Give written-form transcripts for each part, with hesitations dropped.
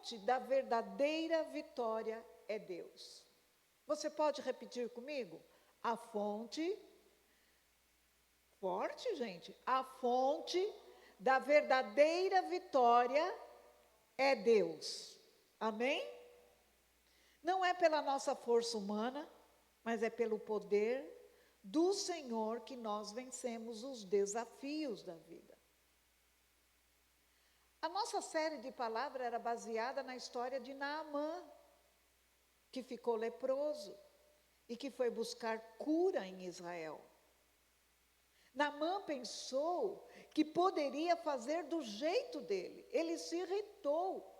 fonte da verdadeira vitória é Deus. Você pode repetir comigo? A fonte, forte, gente, a fonte da verdadeira vitória é Deus. Amém? Não é pela nossa força humana, mas é pelo poder do Senhor que nós vencemos os desafios da vida. A nossa série de palavras era baseada na história de Naamã, que ficou leproso e que foi buscar cura em Israel. Naamã pensou que poderia fazer do jeito dele. Ele se irritou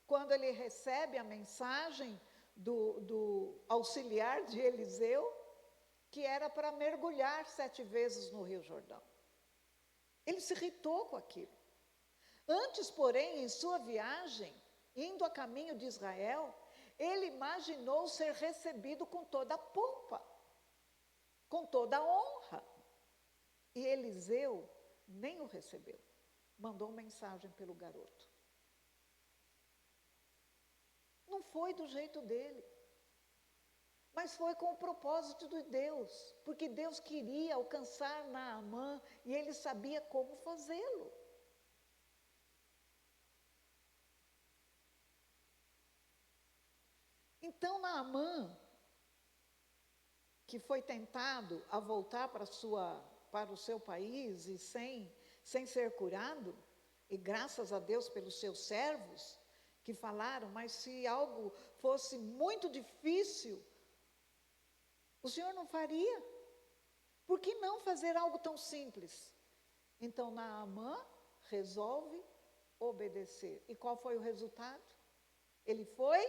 quando ele recebe a mensagem do auxiliar de Eliseu, que era para mergulhar 7 vezes no Rio Jordão. Ele se irritou com aquilo. Antes, porém, em sua viagem, indo a caminho de Israel, ele imaginou ser recebido com toda a pompa, com toda a honra. E Eliseu nem o recebeu. Mandou mensagem pelo garoto. Não foi do jeito dele, mas foi com o propósito de Deus, porque Deus queria alcançar Naamã e ele sabia como fazê-lo. Então Naamã, que foi tentado a voltar para o seu país e sem ser curado, e graças a Deus pelos seus servos que falaram, mas se algo fosse muito difícil, o Senhor não faria? Por que não fazer algo tão simples? Então Naamã resolve obedecer. E qual foi o resultado? Ele foi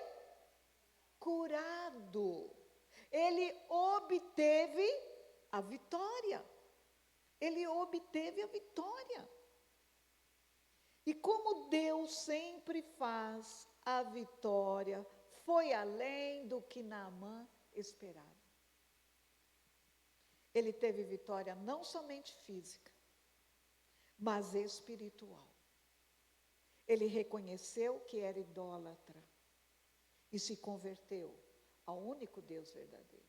curado. Ele obteve a vitória. Ele obteve a vitória. E como Deus sempre faz, a vitória foi além do que Naamã esperava. Ele teve vitória não somente física, mas espiritual. Ele reconheceu que era idólatra e se converteu ao único Deus verdadeiro.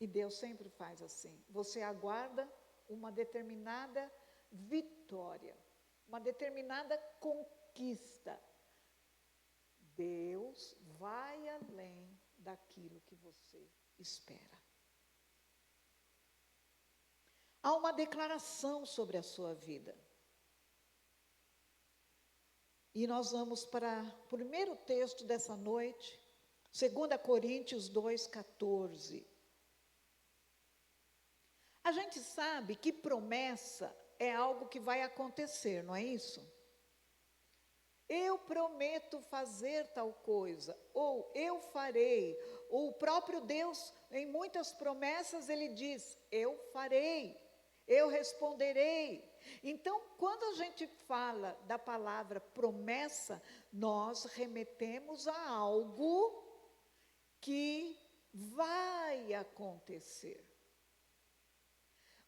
E Deus sempre faz assim. Você aguarda uma determinada vitória, uma determinada conquista. Deus vai além daquilo que você espera. Há uma declaração sobre a sua vida. E nós vamos para o primeiro texto dessa noite, 2 Coríntios 2,14. A gente sabe que promessa é algo que vai acontecer, não é isso? Eu prometo fazer tal coisa, ou eu farei, ou o próprio Deus, em muitas promessas, ele diz, eu farei, eu responderei. Então, quando a gente fala da palavra promessa, nós remetemos a algo que vai acontecer.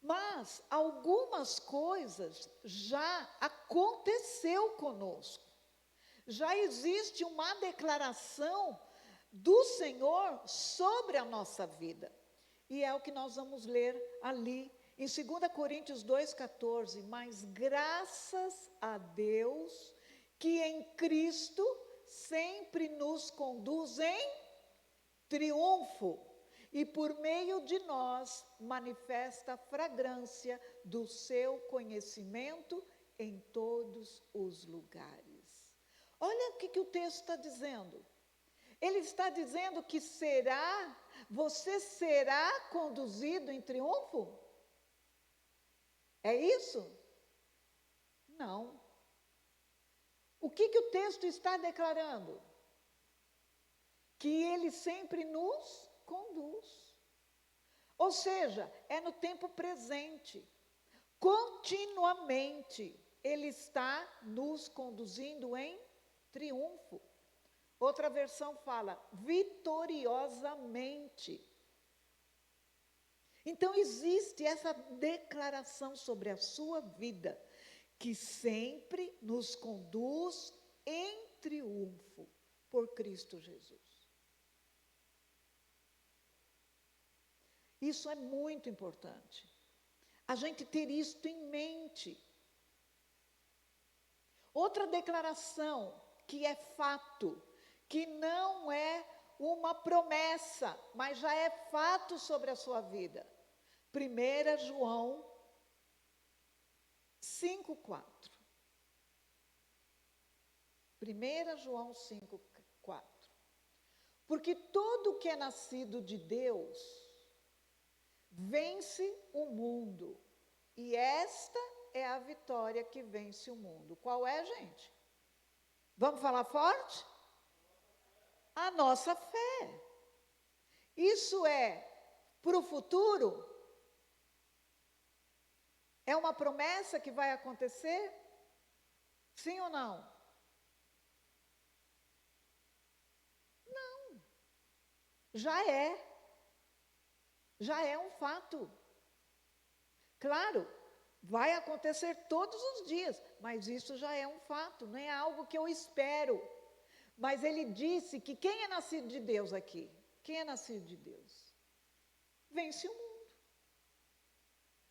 Mas algumas coisas já aconteceu conosco. Já existe uma declaração do Senhor sobre a nossa vida. E é o que nós vamos ler ali em 2 Coríntios 2,14. Mas graças a Deus que em Cristo sempre nos conduz em triunfo. E por meio de nós manifesta a fragrância do seu conhecimento em todos os lugares. Olha o que o texto está dizendo. Ele está dizendo que você será conduzido em triunfo? É isso? Não. O que o texto está declarando? Que ele sempre nos conduz. Ou seja, é no tempo presente. Continuamente, ele está nos conduzindo em triunfo. Outra versão fala vitoriosamente. Então existe essa declaração sobre a sua vida, que sempre nos conduz em triunfo por Cristo Jesus. Isso é muito importante. A gente ter isto em mente. Outra declaração que é fato, que não é uma promessa, mas já é fato sobre a sua vida. 1 João 5,4. 1 João 5,4. Porque todo que é nascido de Deus vence o mundo. E esta é a vitória que vence o mundo. Qual é, gente? Vamos falar forte? A nossa fé. Isso é para o futuro? É uma promessa que vai acontecer? Sim ou não? Não. Já é. Já é um fato. Claro, vai acontecer todos os dias, mas isso já é um fato, não é algo que eu espero. Mas ele disse que quem é nascido de Deus aqui? Quem é nascido de Deus? Vence o mundo.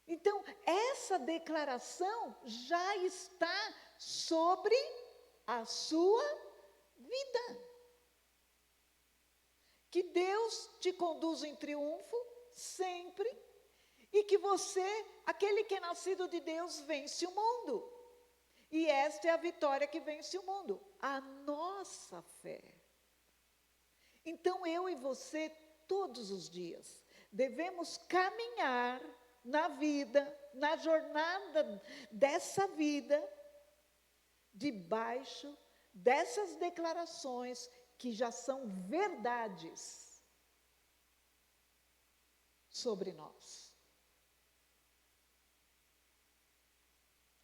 Então, essa declaração já está sobre a sua vida. Que Deus te conduz em triunfo sempre, e que você, aquele que é nascido de Deus, vence o mundo. E esta é a vitória que vence o mundo, a nossa fé. Então eu e você, todos os dias, devemos caminhar na vida, na jornada dessa vida, debaixo dessas declarações que já são verdades sobre nós.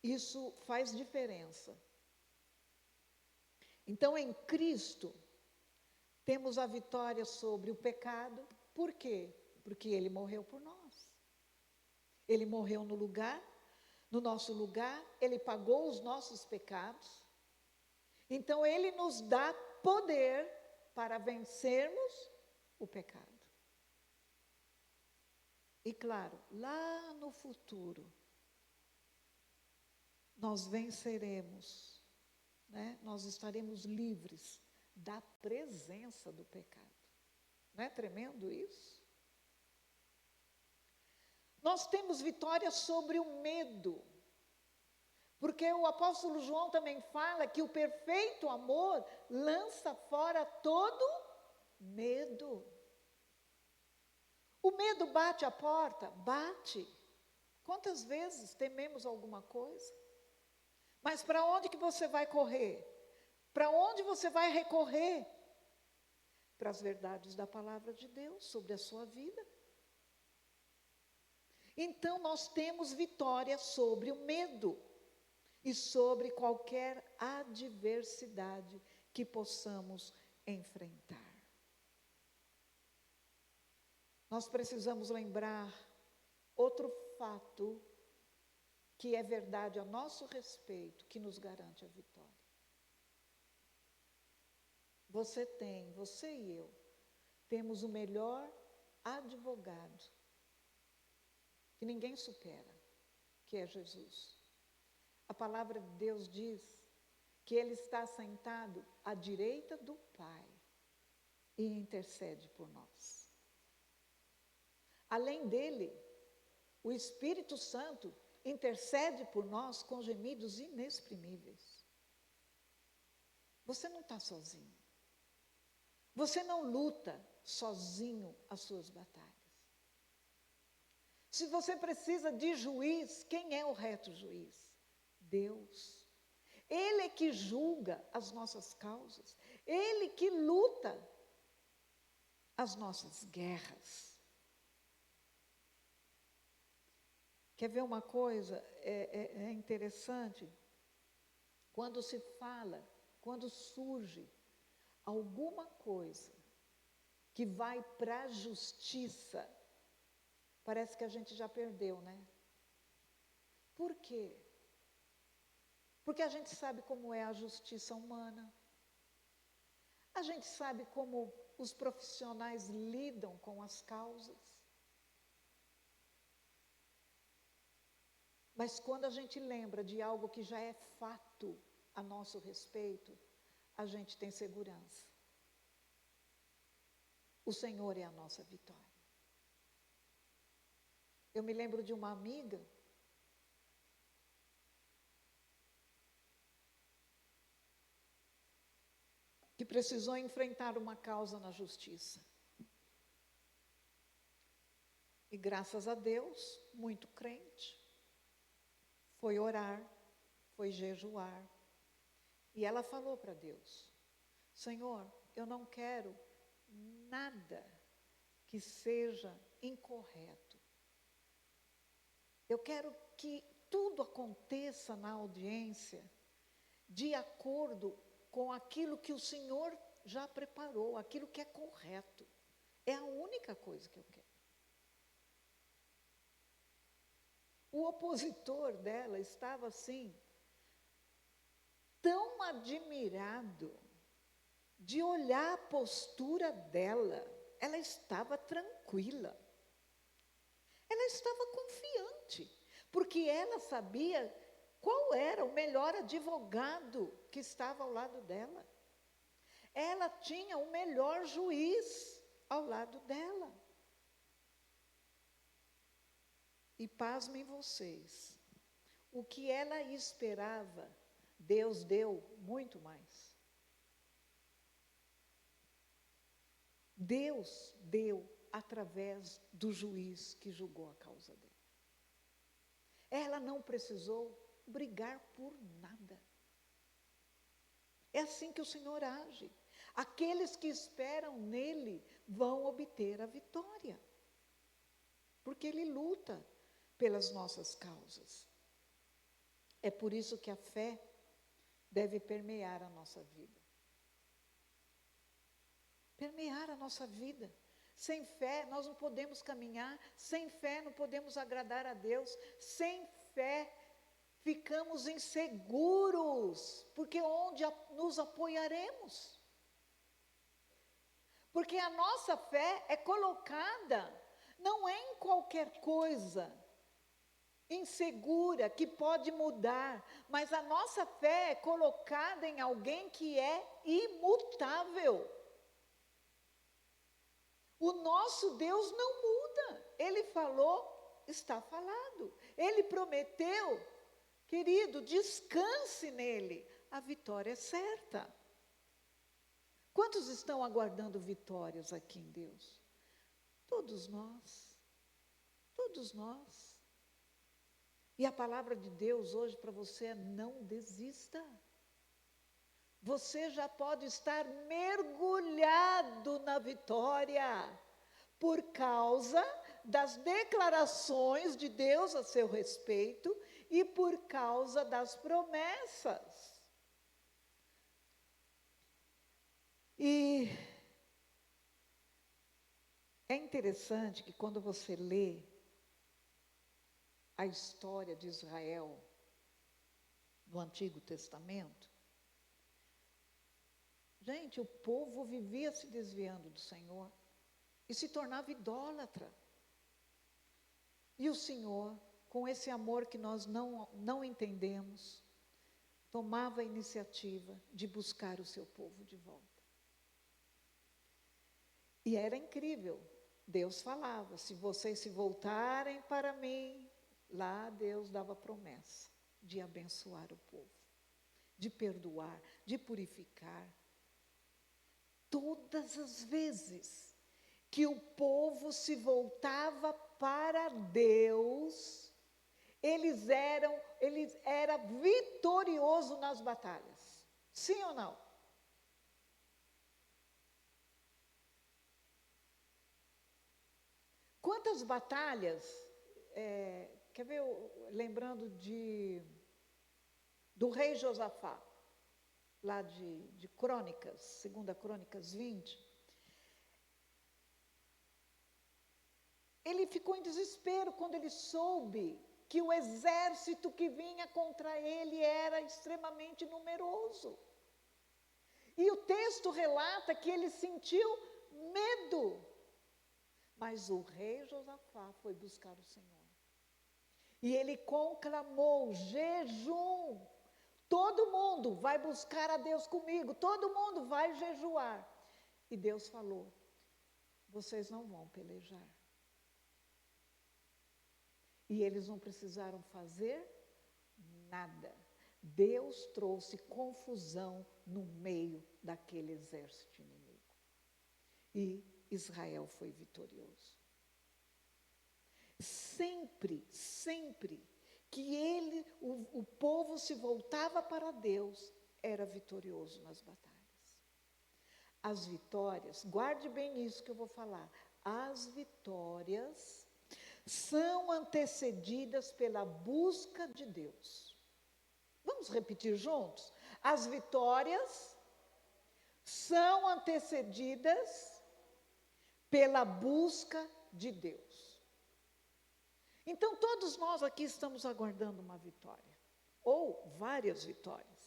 Isso faz diferença. Então, em Cristo, temos a vitória sobre o pecado. Por quê? Porque Ele morreu por nós. Ele morreu no nosso lugar, Ele pagou os nossos pecados. Então, Ele nos dá poder para vencermos o pecado. E claro, lá no futuro, nós venceremos, né? Nós estaremos livres da presença do pecado. Não é tremendo isso? Nós temos vitória sobre o medo, porque o apóstolo João também fala que o perfeito amor lança fora todo medo. O medo bate a porta? Bate. Quantas vezes tememos alguma coisa? Mas para onde que você vai correr? Para onde você vai recorrer? Para as verdades da palavra de Deus sobre a sua vida. Então nós temos vitória sobre o medo e sobre qualquer adversidade que possamos enfrentar. Nós precisamos lembrar outro fato que é verdade a nosso respeito, que nos garante a vitória. Você e eu, temos o melhor advogado, que ninguém supera, que é Jesus. A palavra de Deus diz que Ele está sentado à direita do Pai e intercede por nós. Além dele, o Espírito Santo intercede por nós com gemidos inexprimíveis. Você não está sozinho. Você não luta sozinho as suas batalhas. Se você precisa de juiz, quem é o reto juiz? Deus. Ele é que julga as nossas causas. Ele que luta as nossas guerras. Quer ver uma coisa? É interessante. Quando se fala, quando surge alguma coisa que vai para a justiça, parece que a gente já perdeu, né? Por quê? Porque a gente sabe como é a justiça humana. A gente sabe como os profissionais lidam com as causas. Mas quando a gente lembra de algo que já é fato a nosso respeito, a gente tem segurança. O Senhor é a nossa vitória. Eu me lembro de uma amiga que precisou enfrentar uma causa na justiça. E graças a Deus, muito crente, foi orar, foi jejuar. E ela falou para Deus: Senhor, eu não quero nada que seja incorreto. Eu quero que tudo aconteça na audiência de acordo com aquilo que o Senhor já preparou, aquilo que é correto. É a única coisa que eu quero. O opositor dela estava assim, tão admirado de olhar a postura dela. Ela estava tranquila. Ela estava confiante, porque ela sabia qual era o melhor advogado que estava ao lado dela. Ela tinha o melhor juiz ao lado dela. E pasmem vocês, o que ela esperava, Deus deu muito mais. Deus deu através do juiz que julgou a causa dela. Ela não precisou brigar por nada. É assim que o Senhor age. Aqueles que esperam nele vão obter a vitória, porque ele luta pelas nossas causas. É por isso que a fé deve permear a nossa vida. Permear a nossa vida. Sem fé nós não podemos caminhar, sem fé não podemos agradar a Deus, sem fé ficamos inseguros, porque onde nos apoiaremos? Porque a nossa fé é colocada, não é em qualquer coisa insegura, que pode mudar, mas a nossa fé é colocada em alguém que é imutável. O nosso Deus não muda. Ele falou, está falado. Ele prometeu, querido, descanse nele. A vitória é certa. Quantos estão aguardando vitórias aqui em Deus? Todos nós. Todos nós. E a palavra de Deus hoje para você é: não desista. Você já pode estar mergulhado na vitória por causa das declarações de Deus a seu respeito e por causa das promessas. E é interessante que quando você lê a história de Israel no Antigo Testamento, gente, o povo vivia se desviando do Senhor e se tornava idólatra. E o Senhor, com esse amor que nós não entendemos, tomava a iniciativa de buscar o seu povo de volta. E era incrível. Deus falava: se vocês se voltarem para mim, lá Deus dava promessa de abençoar o povo, de perdoar, de purificar. Todas as vezes que o povo se voltava para Deus, ele era vitorioso nas batalhas. Sim ou não? Quantas batalhas, quer ver, lembrando do rei Josafá, lá de Crônicas, 2 Crônicas 20, ele ficou em desespero quando ele soube que o exército que vinha contra ele era extremamente numeroso. E o texto relata que ele sentiu medo. Mas o rei Josafá foi buscar o Senhor. E ele conclamou jejum. Todo mundo vai buscar a Deus comigo, todo mundo vai jejuar. E Deus falou: vocês não vão pelejar. E eles não precisaram fazer nada. Deus trouxe confusão no meio daquele exército inimigo. E Israel foi vitorioso. Sempre que o povo se voltava para Deus, era vitorioso nas batalhas. As vitórias, guarde bem isso que eu vou falar, as vitórias são antecedidas pela busca de Deus. Vamos repetir juntos? As vitórias são antecedidas pela busca de Deus. Então, todos nós aqui estamos aguardando uma vitória, ou várias vitórias.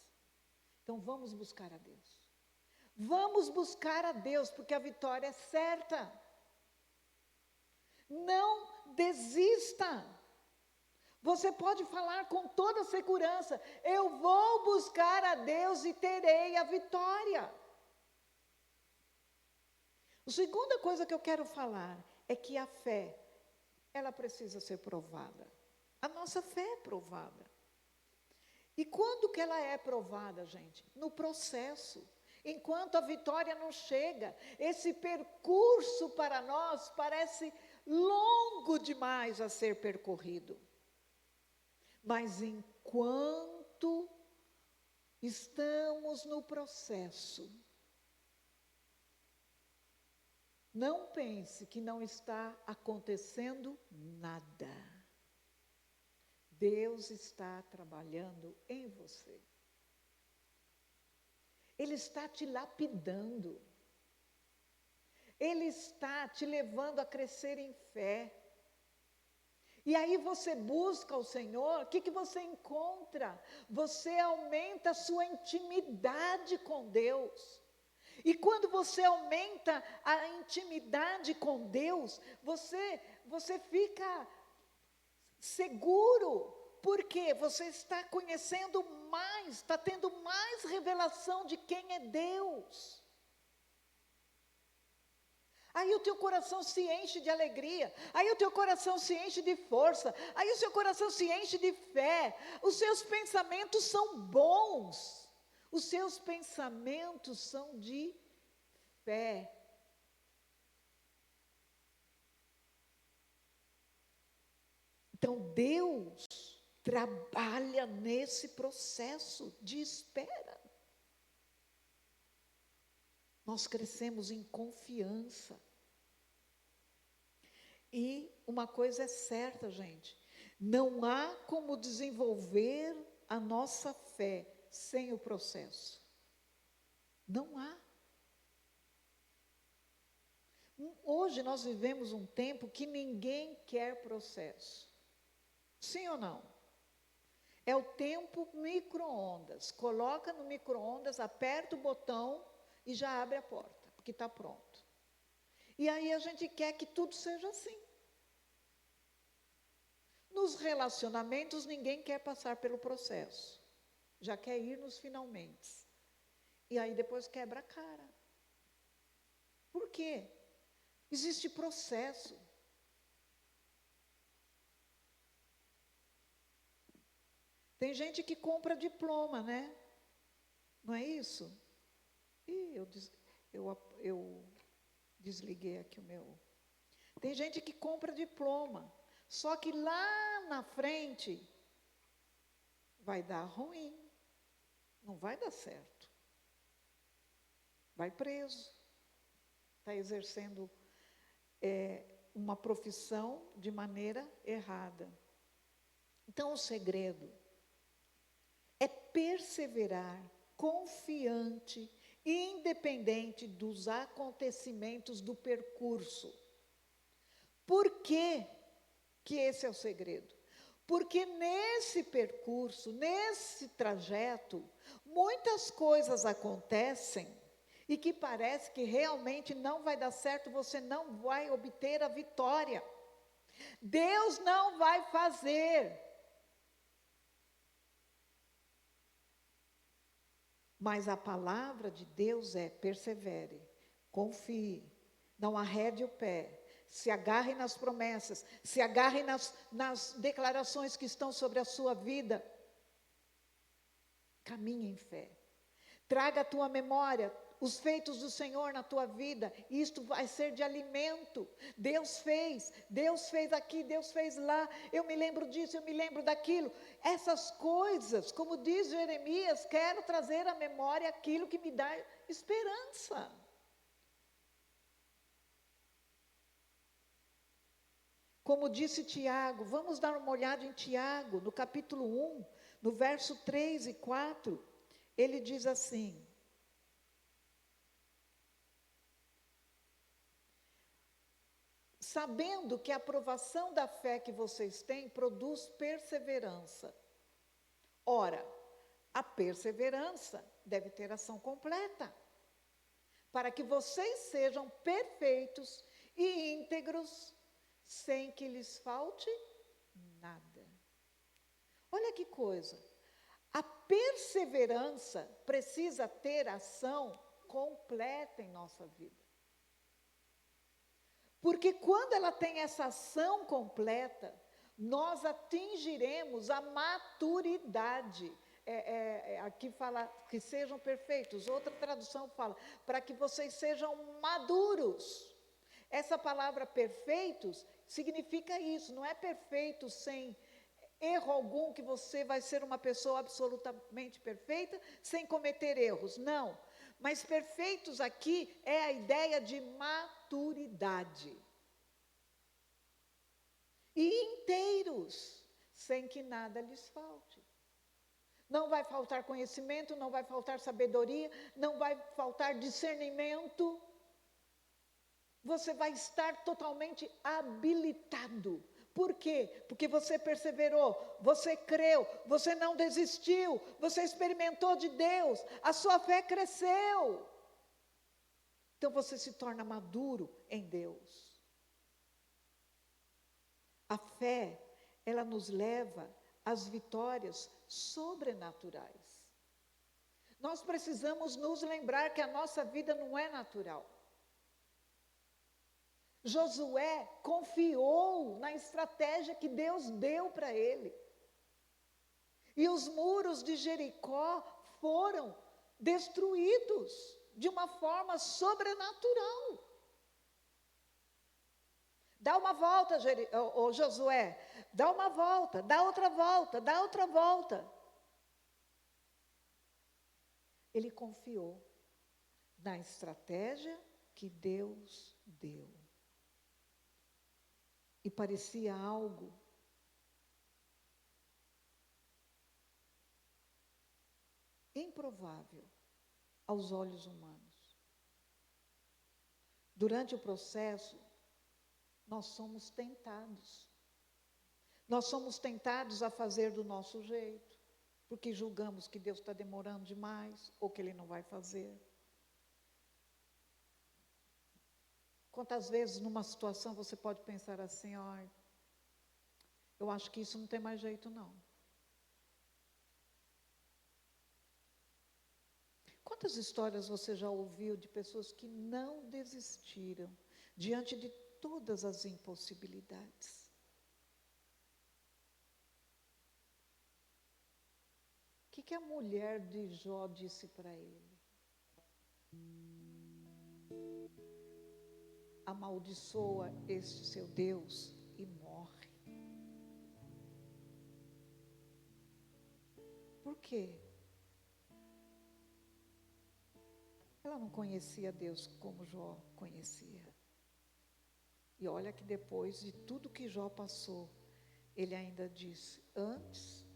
Então, vamos buscar a Deus. Vamos buscar a Deus, porque a vitória é certa. Não desista. Você pode falar com toda segurança: eu vou buscar a Deus e terei a vitória. A segunda coisa que eu quero falar é que a fé, ela precisa ser provada. A nossa fé é provada. E quando que ela é provada, gente? No processo. Enquanto a vitória não chega, esse percurso para nós parece longo demais a ser percorrido. Mas enquanto estamos no processo, não pense que não está acontecendo nada. Deus está trabalhando em você. Ele está te lapidando. Ele está te levando a crescer em fé. E aí você busca o Senhor, o que você encontra? Você aumenta a sua intimidade com Deus. E quando você aumenta a intimidade com Deus, você fica seguro, porque você está conhecendo mais, está tendo mais revelação de quem é Deus. Aí o teu coração se enche de alegria, aí o teu coração se enche de força, aí o seu coração se enche de fé, os seus pensamentos são bons, os seus pensamentos são de fé. Então Deus trabalha nesse processo de espera. Nós crescemos em confiança. E uma coisa é certa, gente, não há como desenvolver a nossa fé sem o processo. Não há. Hoje nós vivemos um tempo que ninguém quer processo. Sim ou não? É o tempo micro-ondas. Coloca no micro-ondas, aperta o botão e já abre a porta, porque está pronto. E aí a gente quer que tudo seja assim. Nos relacionamentos, ninguém quer passar pelo processo. Já quer ir nos finalmente. E aí depois quebra a cara. Por quê? Existe processo. Tem gente que compra diploma, né? Não é isso? Ih, eu desliguei aqui o meu. Tem gente que compra diploma, só que lá na frente vai dar ruim, não vai dar certo. Vai preso, está exercendo uma profissão de maneira errada. Então o segredo é perseverar confiante, independente dos acontecimentos do percurso. Por que esse é o segredo? Porque nesse percurso, nesse trajeto, muitas coisas acontecem e que parece que realmente não vai dar certo, você não vai obter a vitória. Deus não vai fazer. Mas a palavra de Deus é: persevere, confie, não arrede o pé, se agarre nas promessas, se agarre nas declarações que estão sobre a sua vida. Caminhe em fé. Traga à tua memória os feitos do Senhor na tua vida. Isto vai ser de alimento. Deus fez aqui, Deus fez lá. Eu me lembro disso, eu me lembro daquilo. Essas coisas, como diz Jeremias, quero trazer à memória aquilo que me dá esperança. Como disse Tiago, vamos dar uma olhada em Tiago, no capítulo 1, no verso 3 e 4, ele diz assim: sabendo que a aprovação da fé que vocês têm produz perseverança. Ora, a perseverança deve ter ação completa, para que vocês sejam perfeitos e íntegros, sem que lhes falte nada. Olha que coisa, a perseverança precisa ter ação completa em nossa vida. Porque quando ela tem essa ação completa, nós atingiremos a maturidade. Aqui fala que sejam perfeitos, outra tradução fala, para que vocês sejam maduros. Essa palavra perfeitos significa isso, não é perfeito sem erro algum, que você vai ser uma pessoa absolutamente perfeita, sem cometer erros, não. Mas perfeitos aqui é a ideia de maturidade. E inteiros, sem que nada lhes falte. Não vai faltar conhecimento, não vai faltar sabedoria, não vai faltar discernimento. Você vai estar totalmente habilitado. Por quê? Porque você perseverou, você creu, você não desistiu, você experimentou de Deus, a sua fé cresceu. Então você se torna maduro em Deus. A fé, ela nos leva às vitórias sobrenaturais. Nós precisamos nos lembrar que a nossa vida não é natural. Josué confiou na estratégia que Deus deu para ele. E os muros de Jericó foram destruídos de uma forma sobrenatural. Dá uma volta, Josué, dá uma volta, dá outra volta, dá outra volta. Ele confiou na estratégia que Deus deu. E parecia algo improvável aos olhos humanos. Durante o processo, nós somos tentados. Nós somos tentados a fazer do nosso jeito, porque julgamos que Deus está demorando demais, ou que Ele não vai fazer. Quantas vezes numa situação você pode pensar assim: ó, eu acho que isso não tem mais jeito não. Quantas histórias você já ouviu de pessoas que não desistiram diante de todas as impossibilidades? O que a mulher de Jó disse para ele? Amaldiçoa este seu Deus e morre. Por quê? Ela não conhecia Deus como Jó conhecia. E olha que depois de tudo que Jó passou, ele ainda disse: antes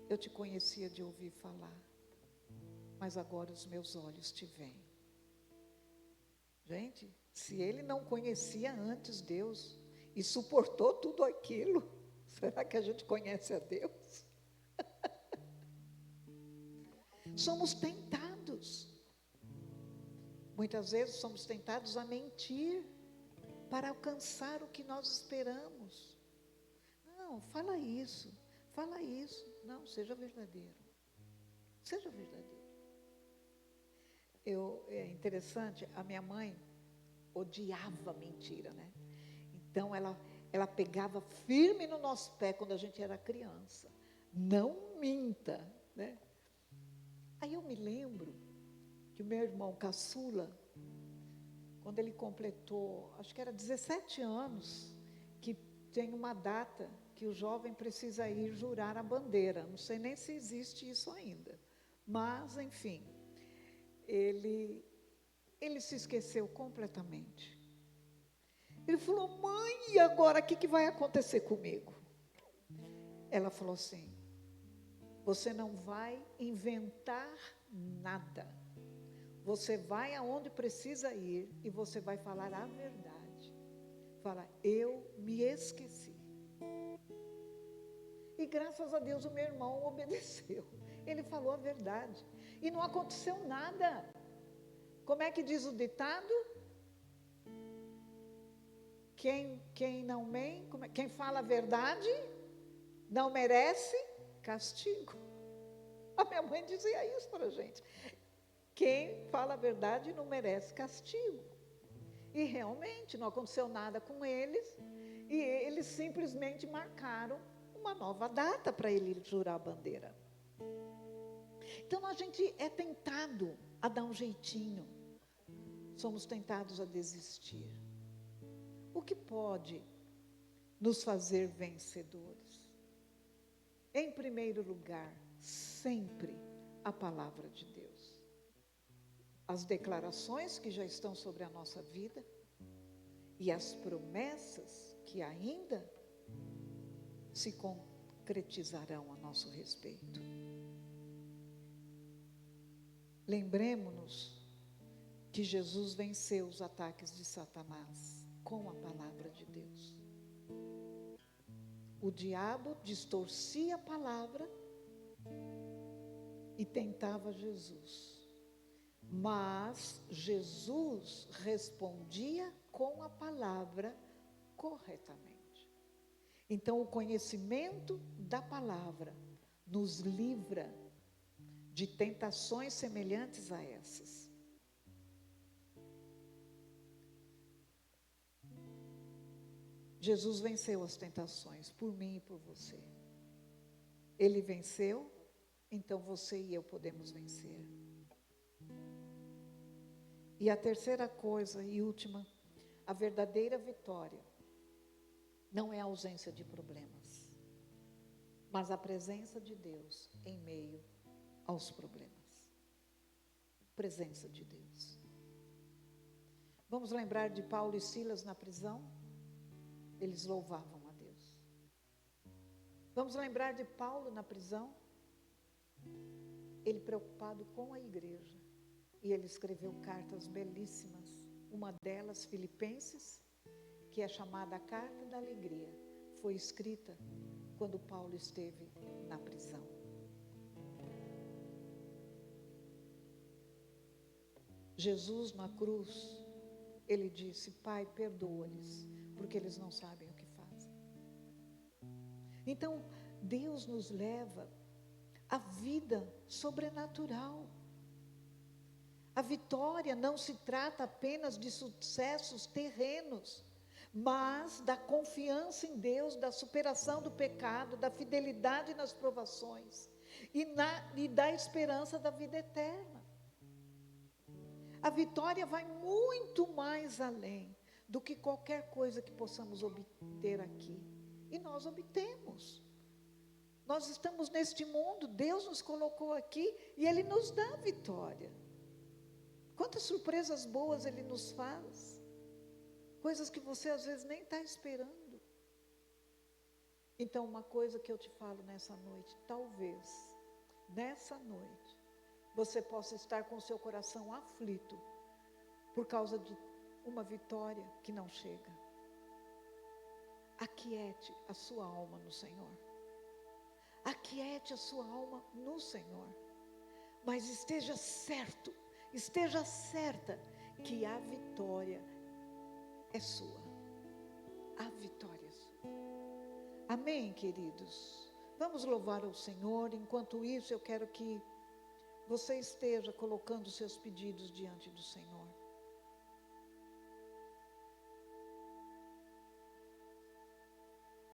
eu te conhecia de ouvir falar, mas agora os meus olhos te veem. Gente, se ele não conhecia antes Deus e suportou tudo aquilo, Será que a gente conhece a Deus? Somos tentados. Muitas vezes somos tentados a mentir para alcançar o que nós esperamos. Não, fala isso. Não, seja verdadeiro. Seja verdadeiro. É interessante, a minha mãe odiava mentira, né? Então ela pegava firme no nosso pé quando a gente era criança. Não minta, né? Aí eu me lembro que o meu irmão caçula, quando ele completou, acho que era 17 anos, que tem uma data que o jovem precisa ir jurar a bandeira. Não sei nem se existe isso ainda. Mas, enfim, ele se esqueceu completamente. Ele falou: mãe, e agora o que vai acontecer comigo? Ela falou assim: você não vai inventar nada. Você vai aonde precisa ir e você vai falar a verdade. Fala: eu me esqueci. E graças a Deus o meu irmão obedeceu. Ele falou a verdade. E não aconteceu nada. Como é que diz o ditado? Quem não mente, quem fala a verdade não merece castigo. A minha mãe dizia isso para a gente. Quem fala a verdade não merece castigo. E realmente não aconteceu nada com eles. E eles simplesmente marcaram uma nova data para ele jurar a bandeira. Então a gente é tentado a dar um jeitinho. Somos tentados a desistir. O que pode nos fazer vencedores? Em primeiro lugar, sempre a palavra de Deus. As declarações que já estão sobre a nossa vida e as promessas que ainda se concretizarão a nosso respeito. Lembremos-nos que Jesus venceu os ataques de Satanás com a palavra de Deus. O diabo distorcia a palavra e tentava Jesus. Mas Jesus respondia com a palavra corretamente. Então, o conhecimento da palavra nos livra de tentações semelhantes a essas. Jesus venceu as tentações por mim e por você. Ele venceu, então você e eu podemos vencer. E a terceira coisa e última, a verdadeira vitória não é a ausência de problemas, mas a presença de Deus em meio aos problemas. Presença de Deus. Vamos lembrar de Paulo e Silas na prisão? Eles louvavam a Deus. Vamos lembrar de Paulo na prisão? Ele preocupado com a igreja. E ele escreveu cartas belíssimas. Uma delas, Filipenses, que é chamada a Carta da Alegria, foi escrita quando Paulo esteve na prisão. Jesus na cruz, ele disse: Pai, perdoa-lhes, porque eles não sabem o que fazem. Então, Deus nos leva à vida sobrenatural. A vitória não se trata apenas de sucessos terrenos, mas da confiança em Deus, da superação do pecado, da fidelidade nas provações e da esperança da vida eterna. A vitória vai muito mais além do que qualquer coisa que possamos obter aqui. E nós obtemos. Nós estamos neste mundo, Deus nos colocou aqui e Ele nos dá vitória. Quantas surpresas boas Ele nos faz. Coisas que você às vezes nem está esperando. Então, uma coisa que eu te falo nessa noite, talvez, nessa noite, você possa estar com o seu coração aflito por causa de uma vitória que não chega. aquiete a sua alma no Senhor. Aquiete a sua alma no Senhor. Mas esteja certo, esteja certa que a vitória é sua. A vitória é sua. Amém, queridos? Vamos louvar ao Senhor. Enquanto isso, eu quero que você esteja colocando seus pedidos diante do Senhor.